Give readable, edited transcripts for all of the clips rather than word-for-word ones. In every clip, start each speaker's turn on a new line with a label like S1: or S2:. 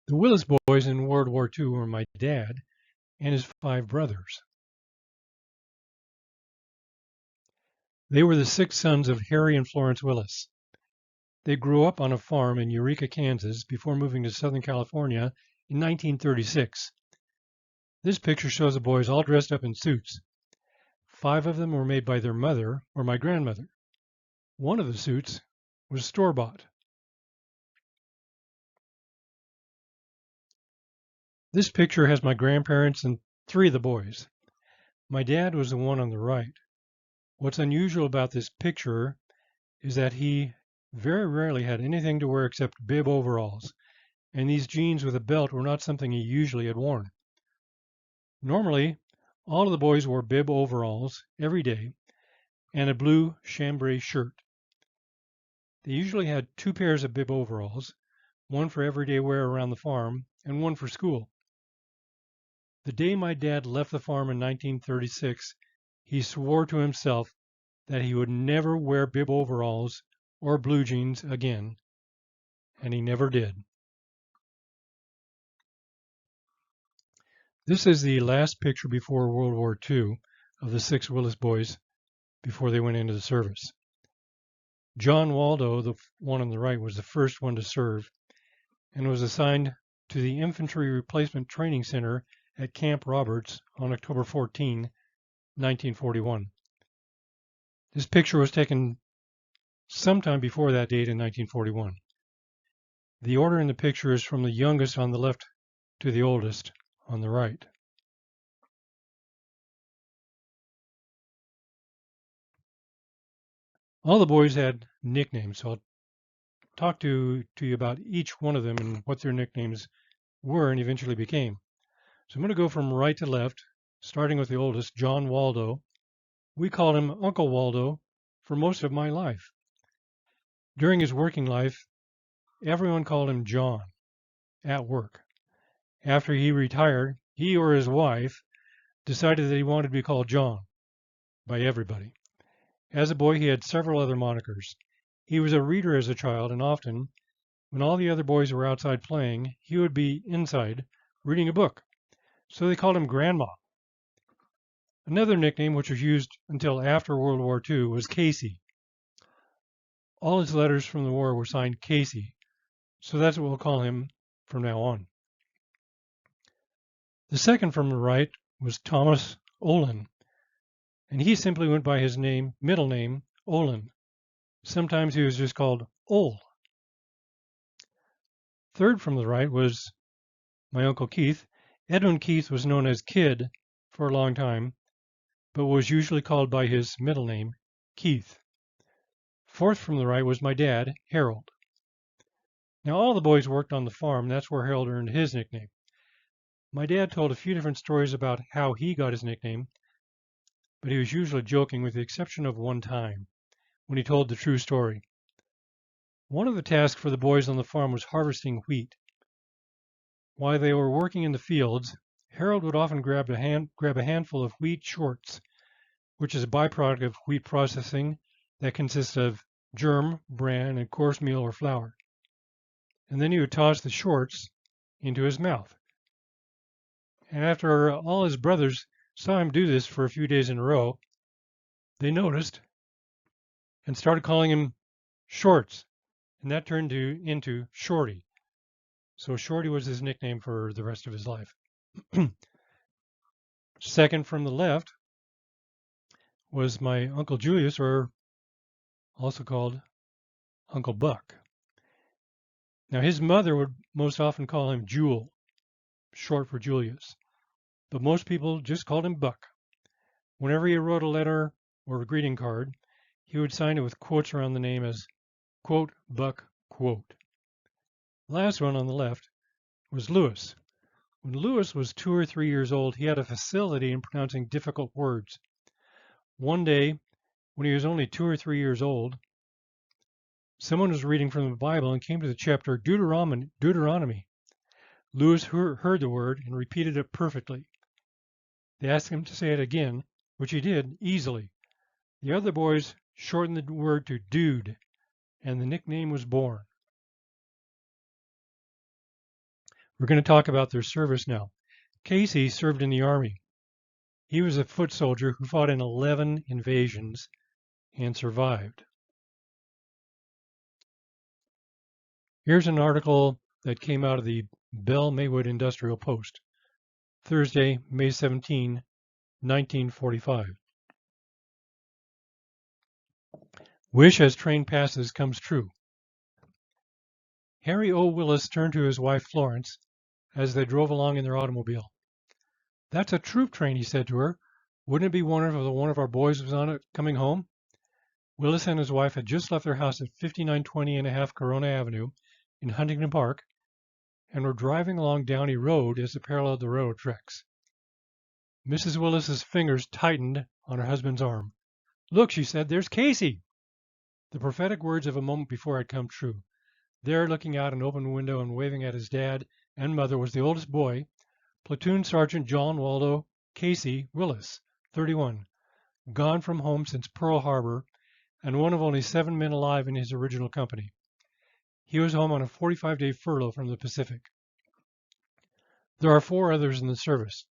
S1: The Willis Boys in World War II were my dad and his 5 brothers. They were the 6 sons of Harry and Florence Willis. They grew up on a farm in Eureka, Kansas before moving to Southern California in 1936. This picture shows the boys all dressed up in suits. 5 of them were made by their mother or my grandmother. One of the suits was store-bought. This picture has my grandparents and 3 of the boys. My dad was the one on the right. What's unusual about this picture is that he very rarely had anything to wear except bib overalls, and these jeans with a belt were not something he usually had worn. Normally, all of the boys wore bib overalls every day and a blue chambray shirt. They usually had 2 pairs of bib overalls, one for everyday wear around the farm and one for school. The day my dad left the farm in 1936, he swore to himself that he would never wear bib overalls or blue jeans again, and he never did. This is the last picture before World War II of the 6 Willis boys before they went into the service. John Waldo, the one on the right, was the first one to serve and was assigned to the Infantry Replacement Training Center at Camp Roberts on October 14, 1941. This picture was taken sometime before that date in 1941. The order in the picture is from the youngest on the left to the oldest on the right. All the boys had nicknames, so I'll talk to you about each one of them and what their nicknames were and eventually became. So I'm going to go from right to left, starting with the oldest, John Waldo. We called him Uncle Waldo for most of my life. During his working life, everyone called him John at work. After he retired, he or his wife decided that he wanted to be called John by everybody. As a boy, he had several other monikers. He was a reader as a child, and often, when all the other boys were outside playing, he would be inside reading a book. So they called him Grandma. Another nickname, which was used until after World War II, was Casey. All his letters from the war were signed Casey, so that's what we'll call him from now on. The second from the right was Thomas Olin, and he simply went by his middle name, Olin. Sometimes he was just called Ol. Third from the right was my Uncle Keith. Edwin Keith was known as Kid for a long time, but was usually called by his middle name, Keith. Fourth from the right was my dad, Harold. Now all the boys worked on the farm. That's where Harold earned his nickname. My dad told a few different stories about how he got his nickname, but he was usually joking with the exception of one time when he told the true story. One of the tasks for the boys on the farm was harvesting wheat. While they were working in the fields, Harold would often grab a handful of wheat shorts, which is a byproduct of wheat processing that consists of germ, bran, and coarse meal or flour. And then he would toss the shorts into his mouth. And after all his brothers saw him do this for a few days in a row, they noticed and started calling him Shorts, and that turned into Shorty. So Shorty was his nickname for the rest of his life. Second from the left was my Uncle Julius, or also called Uncle Buck. Now his mother would most often call him Jewel, short for Julius, but most people just called him Buck. Whenever he wrote a letter or a greeting card, he would sign it with quotes around the name as, quote, Buck, quote. The last one on the left was Louis. When Louis was 2 or 3 years old, he had a facility in pronouncing difficult words. One day, when he was only 2 or 3 years old, someone was reading from the Bible and came to the chapter Deuteronomy. Louis heard the word and repeated it perfectly. They asked him to say it again, which he did easily. The other boys shortened the word to Dude, and the nickname was born. We're going to talk about their service now. Casey served in the Army. He was a foot soldier who fought in 11 invasions and survived. Here's an article that came out of the Bell Maywood Industrial Post, Thursday, May 17, 1945. Wish as train passes comes true. Harry O. Willis turned to his wife Florence as they drove along in their automobile. "That's a troop train," he said to her. "Wouldn't it be wonderful if one of our boys was on it coming home?" Willis and his wife had just left their house at 5920 and a half Corona Avenue in Huntington Park and were driving along Downey Road as it paralleled the railroad tracks. Mrs. Willis's fingers tightened on her husband's arm. "Look," she said, "there's Casey." The prophetic words of a moment before had come true. There, looking out an open window and waving at his dad and mother, was the oldest boy, Platoon Sergeant John Waldo Casey Willis, 31, gone from home since Pearl Harbor and one of only 7 men alive in his original company. He was home on a 45-day furlough from the Pacific. There are 4 others in the service.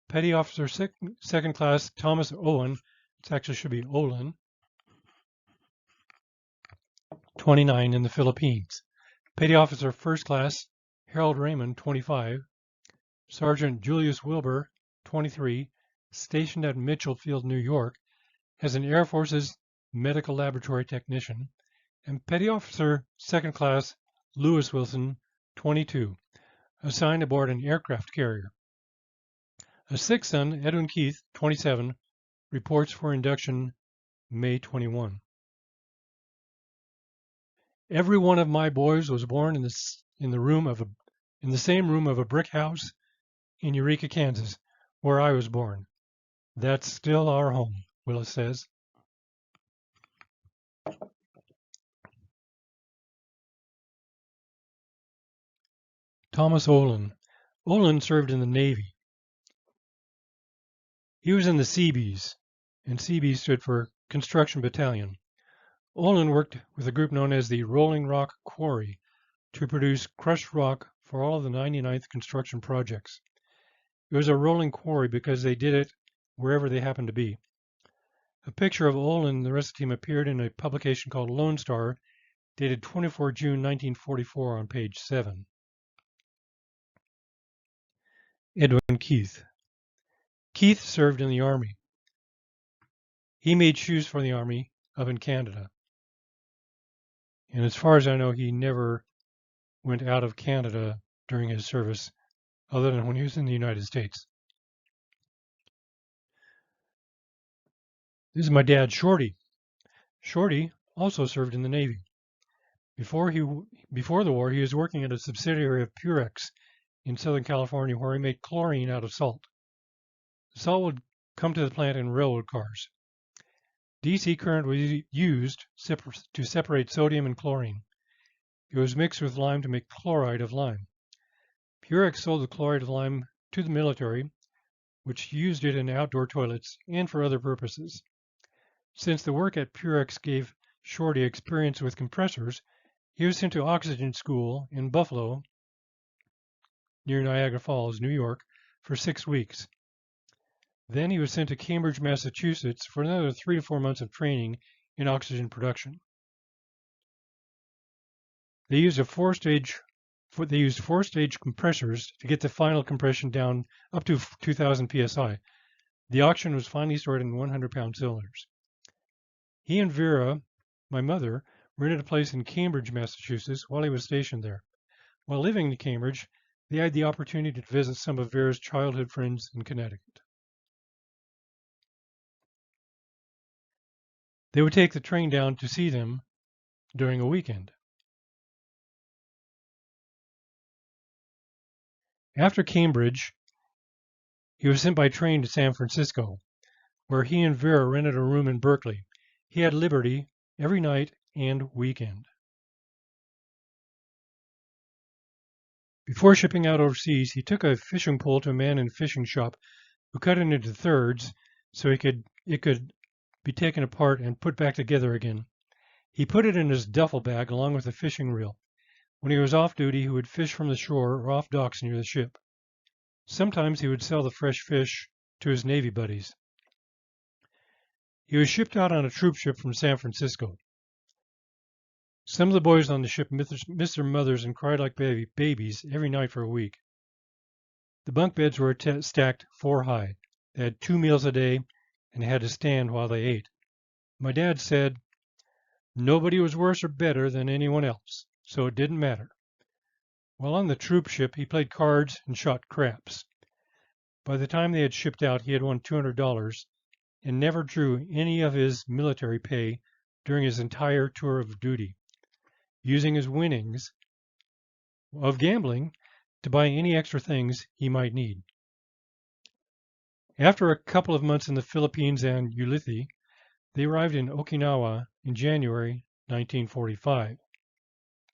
S1: Petty Officer Second Class Thomas Owen, it actually should be Olin, 29, in the Philippines. Petty Officer First Class Harold Raymond, 25. Sergeant Julius Wilbur, 23, stationed at Mitchell Field, New York, as an Air Force's medical laboratory technician, and Petty Officer Second Class Lewis Wilson, 22, assigned aboard an aircraft carrier. A 6th son, Edwin Keith, 27, reports for induction May 21. "Every one of my boys was born in the same room of a brick house in Eureka, Kansas, where I was born. That's still our home," Willis says. Thomas Olin. Olin served in the Navy. He was in the Seabees, and Seabees stood for Construction Battalion. Olin worked with a group known as the Rolling Rock Quarry to produce crushed rock for all of the 99th construction projects. It was a rolling quarry because they did it wherever they happened to be. A picture of Olin and the rest of the team appeared in a publication called Lone Star, dated 24 June 1944 on page 7. Edwin Keith. Keith served in the Army. He made shoes for the Army up in Canada. And as far as I know, he never went out of Canada during his service, other than when he was in the United States. This is my dad, Shorty. Shorty also served in the Navy. Before the war, he was working at a subsidiary of Purex in Southern California, where he made chlorine out of salt. The salt would come to the plant in railroad cars. DC current was used to separate sodium and chlorine. It was mixed with lime to make chloride of lime. Purex sold the chloride of lime to the military, which used it in outdoor toilets and for other purposes. Since the work at Purex gave Shorty experience with compressors, he was sent to oxygen school in Buffalo, near Niagara Falls, New York, for 6 weeks. Then he was sent to Cambridge, Massachusetts for another 3 to 4 months of training in oxygen production. They used four-stage compressors to get the final compression down up to 2,000 psi. The oxygen was finally stored in 100-pound cylinders. He and Vera, my mother, rented a place in Cambridge, Massachusetts while he was stationed there. While living in Cambridge, they had the opportunity to visit some of Vera's childhood friends in Connecticut. They would take the train down to see them during a weekend. After Cambridge, he was sent by train to San Francisco, where he and Vera rented a room in Berkeley. He had liberty every night and weekend. Before shipping out overseas, he took a fishing pole to a man in a fishing shop who cut it into thirds so it could be taken apart and put back together again. He put it in his duffel bag along with a fishing reel. When he was off duty, he would fish from the shore or off docks near the ship. Sometimes he would sell the fresh fish to his Navy buddies. He was shipped out on a troop ship from San Francisco. Some of the boys on the ship missed their mothers and cried like babies every night for a week. The bunk beds were stacked 4 high. They had 2 meals a day and had to stand while they ate. My dad said nobody was worse or better than anyone else, so it didn't matter. While on the troop ship, he played cards and shot craps. By the time they had shipped out, he had won $200 and never drew any of his military pay during his entire tour of duty, using his winnings of gambling to buy any extra things he might need. After a couple of months in the Philippines and Ulithi, they arrived in Okinawa in January 1945.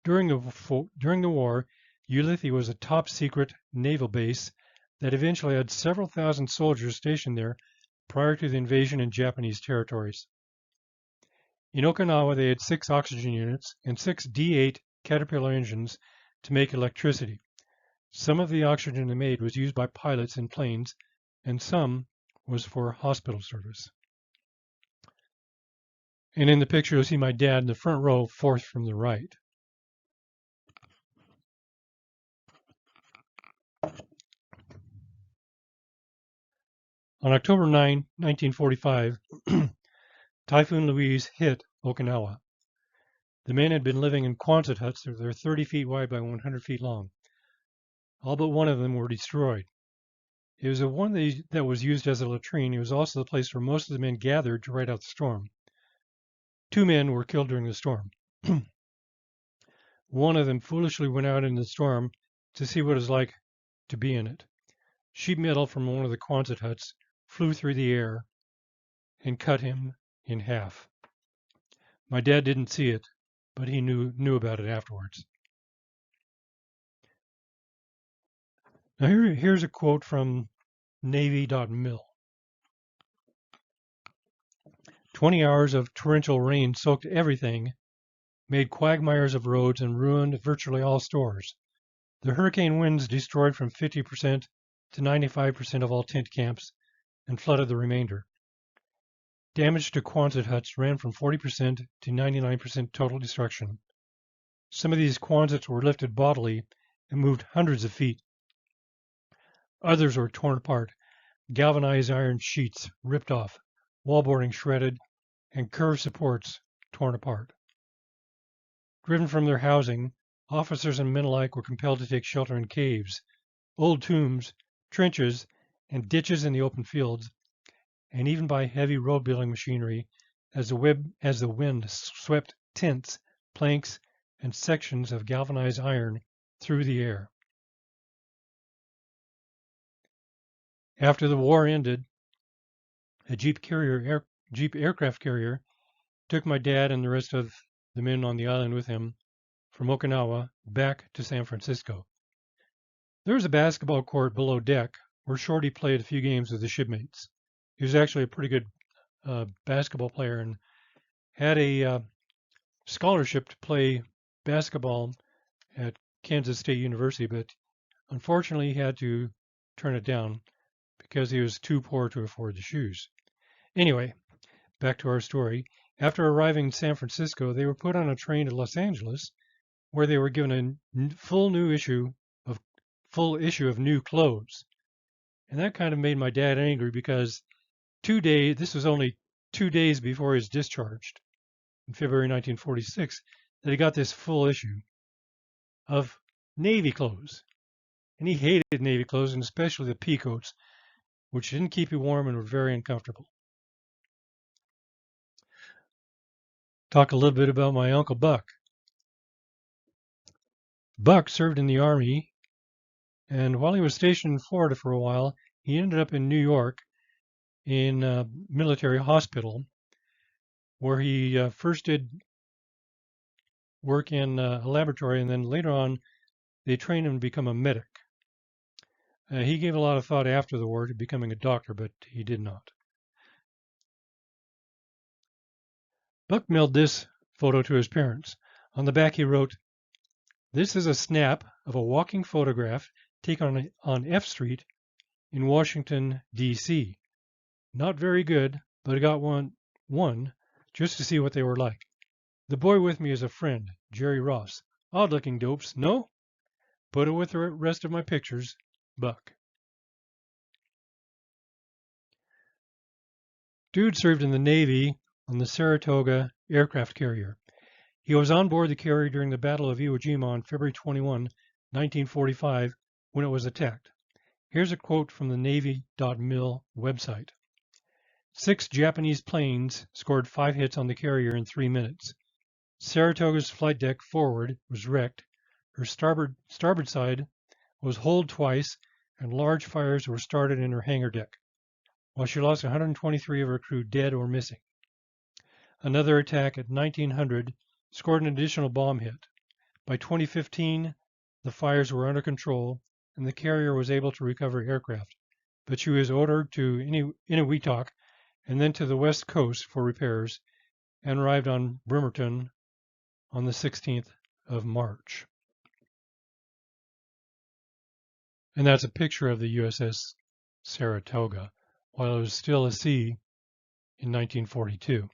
S1: During the war, Ulithi was a top-secret naval base that eventually had several thousand soldiers stationed there prior to the invasion in Japanese territories. In Okinawa, they had 6 oxygen units and 6 D8 Caterpillar engines to make electricity. Some of the oxygen they made was used by pilots in planes, and some was for hospital service. And in the picture, you'll see my dad in the front row, 4th from the right. On October 9, 1945, Typhoon Louise hit Okinawa. The men had been living in Quonset huts that were 30 feet wide by 100 feet long. All but one of them were destroyed. It was one that was used as a latrine. It was also the place where most of the men gathered to ride out the storm. 2 men were killed during the storm. One of them foolishly went out in the storm to see what it was like to be in it. Sheet metal from one of the Quonset huts flew through the air and cut him in half. My dad didn't see it, but he knew about it afterwards. Now here's a quote from Navy.mil. 20 hours of torrential rain soaked everything, made quagmires of roads, and ruined virtually all stores. The hurricane winds destroyed from 50% to 95% of all tent camps and flooded the remainder. Damage to Quonset huts ran from 40% to 99% total destruction. Some of these Quonsets were lifted bodily and moved hundreds of feet. Others were torn apart, galvanized iron sheets ripped off, wallboarding shredded, and curved supports torn apart. Driven from their housing, officers and men alike were compelled to take shelter in caves, old tombs, trenches, and ditches in the open fields, and even by heavy road-building machinery as the wind swept tents, planks, and sections of galvanized iron through the air. After the war ended, a Jeep aircraft carrier took my dad and the rest of the men on the island with him from Okinawa back to San Francisco. There was a basketball court below deck where Shorty played a few games with his shipmates. He was actually a pretty good basketball player and had a scholarship to play basketball at Kansas State University, but unfortunately he had to turn it down because he was too poor to afford the shoes. Anyway, back to our story. After arriving in San Francisco, they were put on a train to Los Angeles, where they were given a full issue of new clothes. And that kind of made my dad angry because this was only 2 days before he was discharged in February 1946, that he got this full issue of Navy clothes. And he hated Navy clothes, and especially the pea coats, which didn't keep you warm and were very uncomfortable. Talk a little bit about my Uncle Buck. Buck served in the Army, and while he was stationed in Florida for a while, he ended up in New York in a military hospital, where he first did work in a laboratory, and then later on they trained him to become a medic. He gave a lot of thought after the war to becoming a doctor, but he did not. Buck mailed this photo to his parents. On the back he wrote, This is a snap of a walking photograph taken on F Street in Washington, D.C. Not very good, but I got one just to see what they were like. The boy with me is a friend, Jerry Ross. Odd-looking dopes, no? Put it with the rest of my pictures, Buck. Dude served in the Navy on the Saratoga aircraft carrier. He was on board the carrier during the Battle of Iwo Jima on February 21, 1945, when it was attacked. Here's a quote from the Navy.mil website. 6 Japanese planes scored 5 hits on the carrier in 3 minutes. Saratoga's flight deck forward was wrecked. Her starboard side was holed twice, and large fires were started in her hangar deck, while she lost 123 of her crew dead or missing. Another attack at 1900 scored an additional bomb hit. By 2015, the fires were under control, and the carrier was able to recover aircraft, but she was ordered to Inuiatok and then to the west coast for repairs, and arrived on Bremerton on the 16th of March. And that's a picture of the USS Saratoga while it was still a sea in 1942.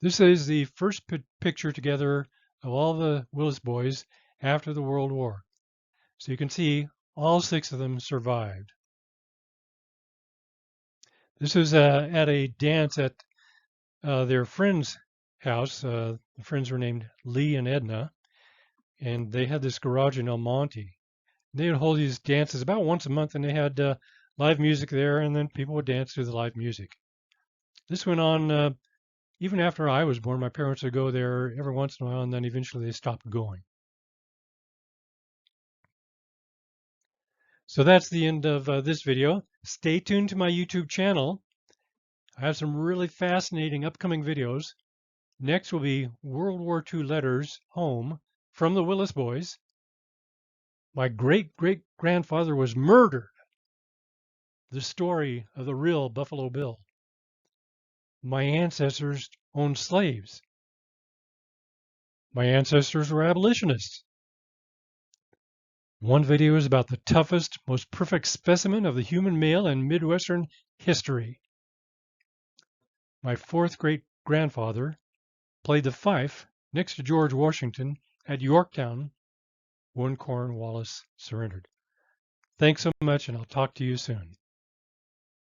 S1: This is the first picture together of all the Willis Boys after the World War. So you can see all 6 of them survived. This is at a dance at their friend's house. The friends were named Lee and Edna, and they had this garage in El Monte. They would hold these dances about once a month, and they had live music there, and then people would dance to the live music. This went on even after I was born. My parents would go there every once in a while, and then eventually they stopped going. So that's the end of this video. Stay tuned to my YouTube channel. I have some really fascinating upcoming videos. Next will be World War II letters home from the Willis Boys. My great-great-grandfather was murdered. The story of the real Buffalo Bill. My ancestors owned slaves. My ancestors were abolitionists. One video is about the toughest, most perfect specimen of the human male in Midwestern history. My 4th great-grandfather played the fife next to George Washington at Yorktown when Cornwallis surrendered. Thanks so much, and I'll talk to you soon.